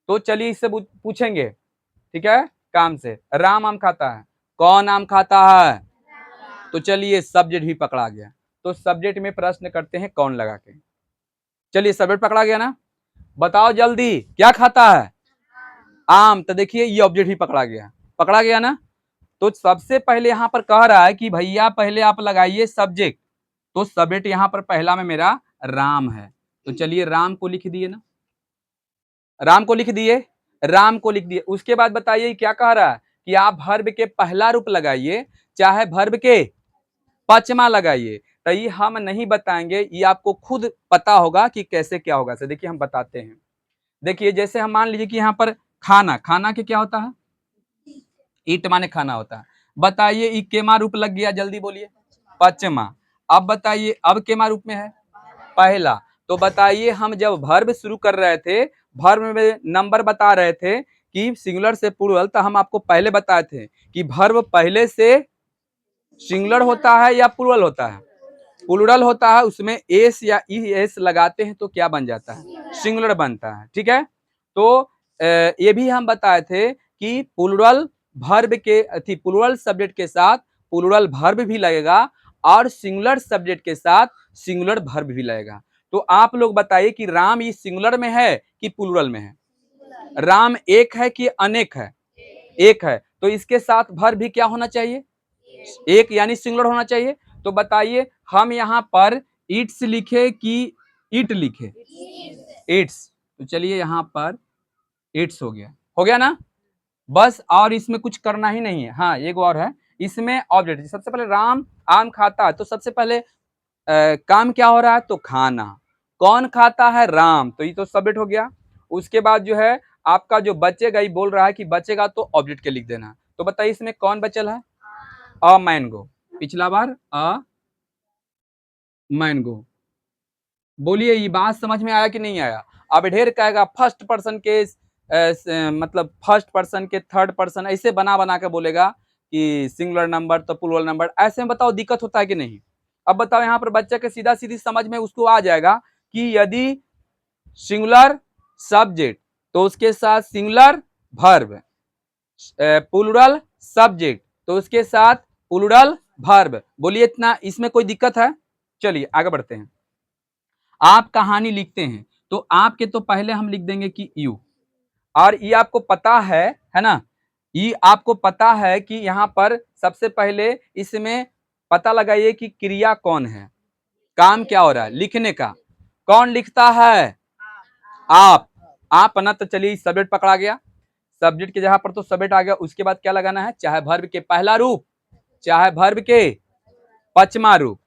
तो चलिए इससे पूछेंगे, ठीक है, काम से। राम आम खाता है, कौन आम खाता है, तो चलिए सब्जेक्ट भी पकड़ा गया। तो सब्जेक्ट में प्रश्न करते हैं कौन लगा के। चलिए सब्जेक्ट पकड़ा गया ना, बताओ जल्दी क्या खाता है, आम। तो देखिए ये ऑब्जेक्ट भी पकड़ा गया ना। तो सबसे पहले यहाँ पर कह रहा है कि भैया पहले आप लगाइए सब्जेक्ट, तो सब्जेक्ट यहाँ पर पहला में मेरा राम है। तो चलिए राम को लिख दिए ना, राम को लिख दिए, राम को लिख दिए। उसके बाद बताइए क्या कह रहा है कि आप वर्ब के पहला रूप लगाइए, चाहे वर्ब के पचमा लगाइए। तो ये हम नहीं बताएंगे, ये आपको खुद पता होगा कि कैसे क्या होगा। से देखिए हम बताते हैं। देखिए जैसे हम मान लीजिए कि यहाँ पर खाना, खाना के क्या होता है, ईट माने खाना होता है। बताइए ई केमा रूप लग गया, जल्दी बोलिए, पचमा। अब बताइए अब केमा रूप में है, पहला। तो बताइए हम जब वर्ब शुरू कर रहे थे, वर्ब में नंबर बता रहे थे कि सिंगुलर से प्लूरल, तो हम आपको पहले बताए थे कि वर्ब पहले से सिंगुलर होता है या प्लूरल होता है, प्लूरल होता है, उसमें एस या ई एस लगाते हैं तो क्या बन जाता है, सिंगुलर बनता है। ठीक है। तो ये भी हम बताए थे कि प्लूरल वर्ब के प्लूरल सब्जेक्ट के साथ प्लूरल वर्ब भी लगेगा और सिंगुलर सब्जेक्ट के साथ सिंगुलर वर्ब भी लगेगा। तो आप लोग बताइए कि राम ये सिंगुलर में है कि प्लूरल में है, राम एक है कि अनेक है, एक है। तो इसके साथ वर्ब भी क्या होना चाहिए, एक, यानी सिंगुलर होना चाहिए। तो बताइए हम यहाँ पर ईट्स लिखे कि ईट लिखे, ईट्स। तो चलिए यहाँ पर ईट्स हो गया ना, बस। और इसमें कुछ करना ही नहीं है। हाँ एक और है इसमें ऑब्जेक्ट, सबसे पहले राम आम खाता है, तो सबसे पहले काम क्या हो रहा है, तो खाना। कौन खाता है, राम, तो ये तो सब्जेक्ट हो गया। उसके बाद जो है आपका जो बचेगा, ये बोल रहा है कि बचेगा तो ऑब्जेक्ट के लिख देना। तो बताइए इसमें कौन बचल है, अ मैंगो, पिछला बार अ मैंगो। बोलिए ये बात समझ में आया कि नहीं आया। अब ढेर कहेगा फर्स्ट पर्सन के मतलब फर्स्ट पर्सन के थर्ड पर्सन ऐसे बना बना के बोलेगा कि सिंगुलर नंबर तो प्लूरल नंबर, ऐसे में बताओ दिक्कत होता है कि नहीं। अब बताओ यहाँ पर बच्चे के सीधा सीधी समझ में उसको आ जाएगा कि यदि सिंगुलर सब्जेक्ट तो उसके साथ सिंगुलर वर्ब, प्लूरल सब्जेक्ट तो उसके साथ प्लूरल वर्ब। बोलिए इतना, इसमें कोई दिक्कत है। चलिए आगे बढ़ते हैं। आप कहानी लिखते हैं, तो आपके तो पहले हम लिख देंगे कि यू। और ये आपको पता है ना, ये आपको पता है कि यहाँ पर सबसे पहले इसमें पता लगाइए कि क्रिया कौन है, काम क्या हो रहा है, लिखने का। कौन लिखता है, आप। आप ना, तो चलिए सब्जेक्ट पकड़ा गया, सब्जेक्ट की जगह पर तो सब्जेक्ट आ गया, उसके बाद क्या लगाना है, चाहे वर्ब के पहला रूप चाहे वर्ब के पचमा रूप।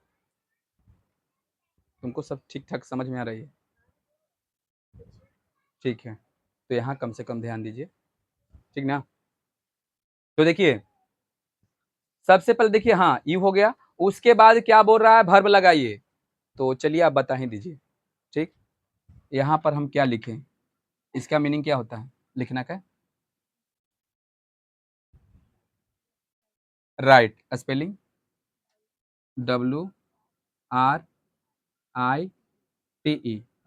तुमको सब ठीक ठाक समझ में आ रही है? ठीक है, तो यहाँ कम से कम ध्यान दीजिए, ठीक ना। तो देखिए सबसे पहले देखिए, हाँ यू हो गया, उसके बाद क्या बोल रहा है, वर्ब लगाइए। तो चलिए आप बता ही दीजिए। ठीक, यहाँ पर हम क्या लिखें, इसका मीनिंग क्या होता है लिखना का? राइट, स्पेलिंग WRITE,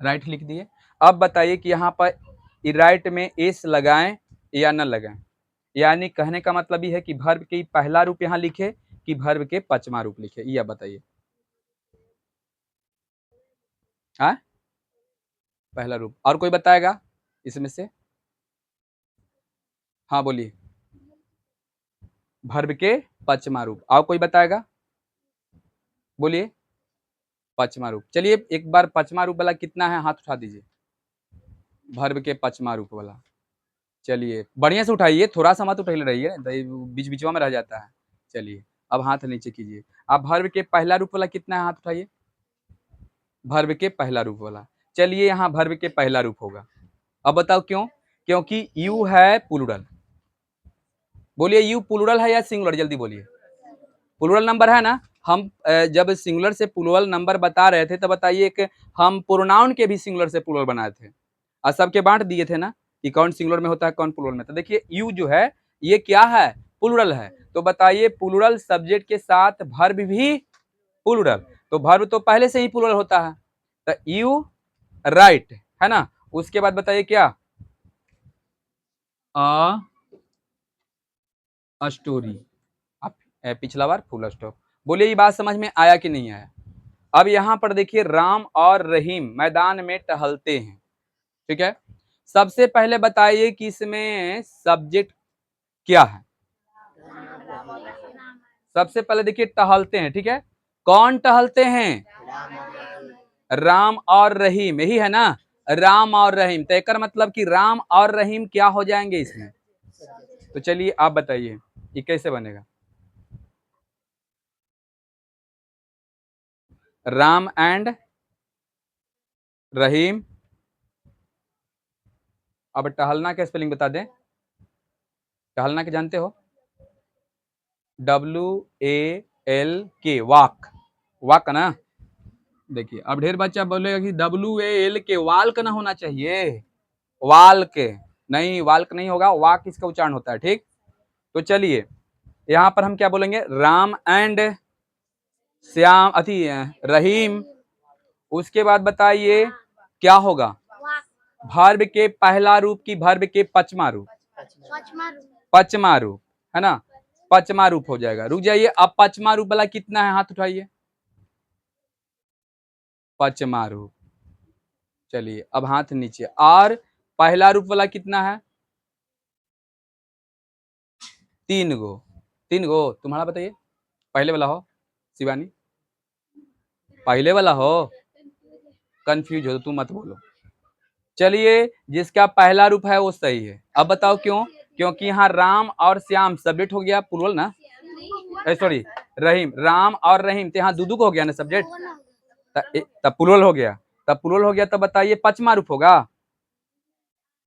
राइट लिख दिए। अब बताइए कि यहाँ पर राइट में एस लगाएं या न लगाएं, यानी कहने का मतलब ये है कि वर्ब के पहला रूप यहाँ लिखे कि वर्ब के पचमा रूप लिखे, ये बताइए। हाँ, पहला रूप। और कोई बताएगा इसमें से? हाँ बोलिए। वर्ब के पचमा रूप, और कोई बताएगा? बोलिए। पचमा रूप, चलिए एक बार पचमा रूप वाला कितना है, हाथ उठा दीजिए। वर्ब के पचमा रूप वाला, चलिए बढ़िया से उठाइए, थोड़ा सा मत उठा रहिए, बीच बीचवा में रह जाता है। चलिए अब हाथ नीचे कीजिए। अब वर्ब के पहला रूप वाला कितना है, हाथ उठाइए। वर्ब के पहला रूप वाला, चलिए यहाँ वर्ब के पहला रूप होगा। अब बताओ क्यों? क्योंकि यू है प्लूरल। बोलिए, यू प्लूरल है या सिंगुलर, जल्दी बोलिए। प्लूरल नंबर है ना। हम जब सिंगुलर से प्लूरल नंबर बता रहे थे तो बताइए, एक हम प्रोनाउन के भी सिंगुलर से प्लूरल बनाए थे और सबके बांट दिए थे ना कि कौन सिंगुलर में होता है कौन प्लूरल में। तो देखिए यू जो है ये क्या है, प्लूरल है। तो बताइए प्लूरल सब्जेक्ट के साथ वर्ब भी प्लूरल, तो वर्ब तो पहले से ही प्लूरल होता है। तो यू राइट है ना। उसके बाद बताइए क्या, अ स्टोरी, पिछला बार फुल स्टॉप। बोलिए ये बात समझ में आया कि नहीं आया? अब यहाँ पर देखिए राम और रहीम मैदान में टहलते हैं, ठीक है। सबसे पहले बताइए कि इसमें सब्जेक्ट क्या है। सबसे पहले देखिए टहलते हैं, ठीक है। कौन टहलते हैं? राम और रहीम, यही है ना, राम और रहीम। तो एक मतलब कि राम और रहीम क्या हो जाएंगे इसमें। तो चलिए आप बताइए ये कैसे बनेगा। राम एंड रहीम। अब टहलना का स्पेलिंग बता दें। टहलना के जानते हो? WALK, वॉक, वॉक ना। देखिए अब ढेर बच्चा बोलेगा कि WALK, वाल्क ना होना चाहिए, वाल्क नहीं, वाल्क नहीं होगा, वाक इसका उच्चारण होता है, ठीक। तो चलिए यहाँ पर हम क्या बोलेंगे, राम एंड श्याम अति रहीम। उसके बाद बताइए क्या होगा, वर्ब के पहला रूप की वर्ब के पचमा रूप, पचमा रूप है ना, पचमा रूप हो जाएगा। रुक जाइए, अब पचमा रूप वाला कितना है, हाथ उठाइए। पचमा रूप, चलिए अब हाथ नीचे। और पहला रूप वाला कितना है? 3 गो, 3 गो। तुम्हारा बताइए, पहले वाला हो शिवानी, पहले वाला हो, कंफ्यूज हो तो तुम मत बोलो। चलिए जिसका पहला रूप है वो सही है। अब बताओ क्यों? क्योंकि यहाँ राम और श्याम सब्जेक्ट हो गया प्लूरल ना, सॉरी रहीम, राम और रहीम, तो यहाँ दूदू को हो गया ना सब्जेक्ट, तब प्लूरल हो गया, तब प्लूरल हो गया। तब बताइए पचमा रूप होगा।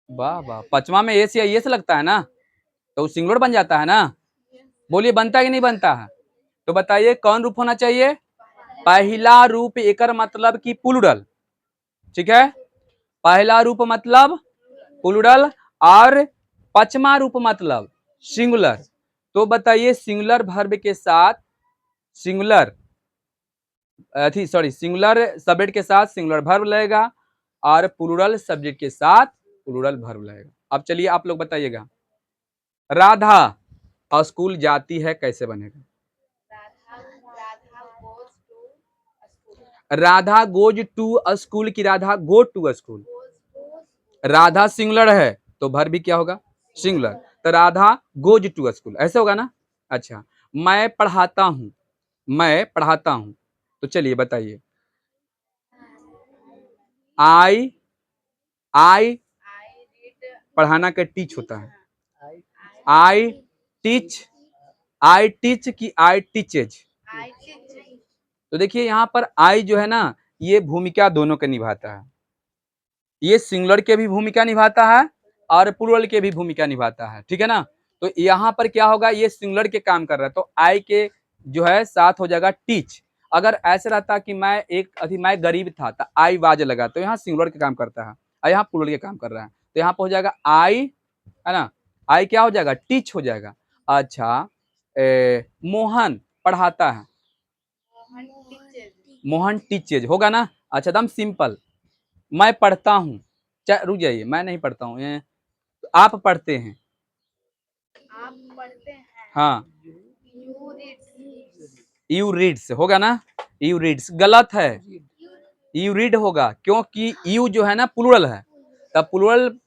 वाह वाह, पचमा में एस या ये से लगता है ना, तो सिंगुलर बन जाता है ना। बोलिए बनता है कि नहीं बनता है? तो बताइए कौन रूप होना चाहिए? पहला रूप, एक मतलब की प्लूरल, ठीक है। पहला रूप मतलब प्लूरल और पचमा रूप मतलब सिंगुलर। तो बताइए सिंगुलर वर्ब के साथ सिंगुलर सिंगुलर सब्जेक्ट के साथ सिंगुलर वर्ब लगेगा और प्लूरल सब्जेक्ट के साथ प्लूरल वर्ब लगेगा। अब चलिए आप लोग बताइएगा, राधा स्कूल जाती है कैसे बनेगा? राधा गोज टू स्कूल की Radha go to school, Radha singular है तो वर्ब भी क्या होगा, सिंगुलर। तो राधा गोज टू स्कूल ऐसे होगा ना। अच्छा, मैं पढ़ाता हूं, मैं पढ़ाता हूं, तो चलिए बताइए, आई आई पढ़ाना का टीच होता है। आई टीच, आई टीच की आई टीचेज। तो देखिए यहाँ पर आई जो है ना, ये भूमिका दोनों का निभाता है। ये सिंगुलर के भी भूमिका निभाता है और प्लूरल के भी भूमिका निभाता है, ठीक है ना। तो यहाँ पर क्या होगा, ये सिंगुलर के काम कर रहा है, तो आई के जो है साथ हो जाएगा टीच। अगर ऐसे रहता कि मैं गरीब था, तो आई वाज लगा, तो यहाँ सिंगुलर के काम करता है और यहाँ प्लूरल के काम कर रहा है। तो यहाँ पर हो जाएगा आई, है ना, आई क्या हो जाएगा, टीच हो जाएगा। अच्छा, मोहन पढ़ाता है, मोहन टीचेज होगा ना। अच्छा, एकदम सिंपल। मैं पढ़ता हूँ, रुक जाइए, मैं नहीं पढ़ता हूँ, आप पढ़ते हैं, आप पढ़ते हैं, हाँ, यू रीड्स होगा ना, यू रीड्स गलत है, यू रीड होगा, क्योंकि यू जो है ना प्लूरल है, तब प्लूरल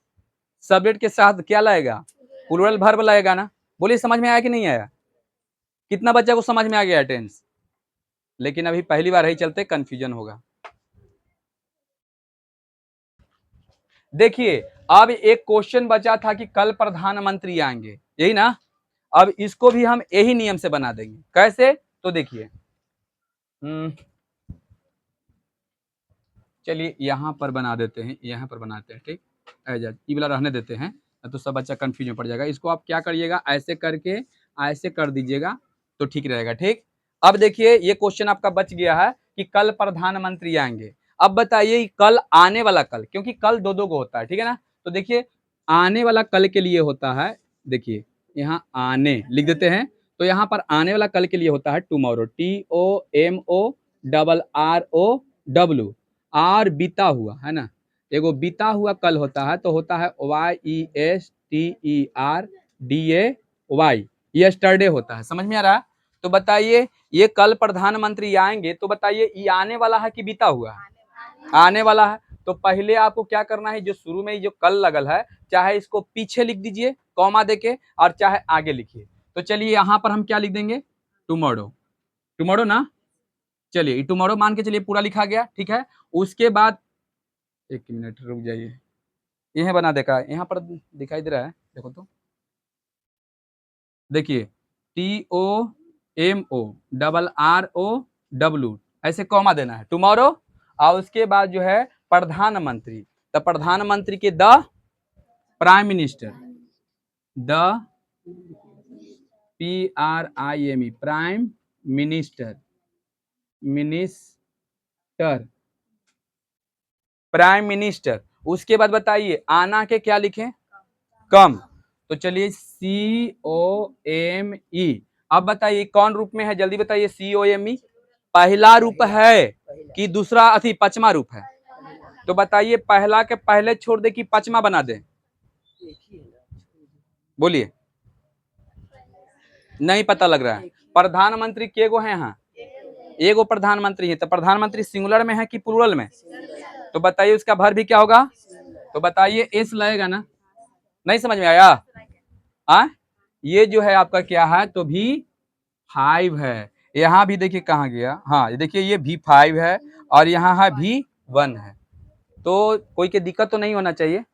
सब्जेक्ट के साथ क्या लाएगा, प्लूरल वर्ब लाएगा ना। बोलिए समझ में आया कि नहीं आया? कितना बच्चा को समझ में आ गया टेंस? लेकिन अभी पहली बार ही चलते कंफ्यूजन होगा। देखिए अब एक क्वेश्चन बचा था कि कल प्रधानमंत्री आएंगे, यही ना। अब इसको भी हम यही नियम से बना देंगे। कैसे? तो देखिए, चलिए यहाँ पर बना देते हैं, यहाँ पर बनाते हैं, ठीक। ये वाला रहने देते हैं, तो सब बच्चा कंफ्यूज में पड़ जाएगा। इसको आप क्या करिएगा, ऐसे करके ऐसे कर दीजिएगा तो ठीक रहेगा, ठीक। अब देखिए ये क्वेश्चन आपका बच गया है कि कल प्रधानमंत्री आएंगे। अब बताइए कल आने वाला कल, क्योंकि कल दो दो को होता है, ठीक है ना। तो देखिए आने वाला कल के लिए होता है, देखिए यहाँ आने लिख देते हैं, तो यहाँ पर आने वाला कल के लिए होता है टुमारो, TOMORROW। आर बीता हुआ है ना, एगो बीता हुआ कल होता है, तो होता है YESTERDAY, यस्टरडे होता है। समझ में आ रहा है? तो बताइए ये कल प्रधानमंत्री आएंगे, तो बताइए ये आने वाला है कि बीता हुआ है? आने वाला है। तो पहले आपको क्या करना है, जो शुरू में जो कल लगल है, चाहे इसको पीछे लिख दीजिए कॉमा देके, और चाहे आगे लिखिए। तो चलिए यहाँ पर हम क्या लिख देंगे, टुमारो, टुमारो ना। चलिए टुमारो मान के चलिए पूरा लिखा गया, ठीक है। उसके बाद एक मिनट रुक जाइए, यह बना देखा, यहाँ पर दिखाई दे रहा है, देखो तो, देखिए TOMORROW, ऐसे कॉमा देना है टुमारो, और उसके बाद जो है प्रधानमंत्री, तो प्रधानमंत्री के the prime minister, the PRIME prime minister, minister, prime minister. उसके बाद बताइए आना के क्या लिखें, कम। तो चलिए COME। अब बताइए कौन रूप में है, जल्दी बताइए। COME पहला रूप है कि दूसरा अथी पचमा रूप है? तो बताइए पहला के पहले छोड़ दे कि पचमा बना दे, बोलिए। नहीं पता लग रहा है। प्रधानमंत्री के गो है यहाँ, एगो प्रधानमंत्री है, तो प्रधानमंत्री सिंगुलर में है कि प्लूरल में? तो बताइए उसका भर भी क्या होगा, तो बताइए एस लगेगा ना। नहीं समझ में आया? ये जो है आपका क्या है, तो V5 है। यहाँ भी देखिए कहाँ गया, हाँ ये देखिए ये V5 है और यहाँ है V1 है। तो कोई के दिक्कत तो नहीं होना चाहिए।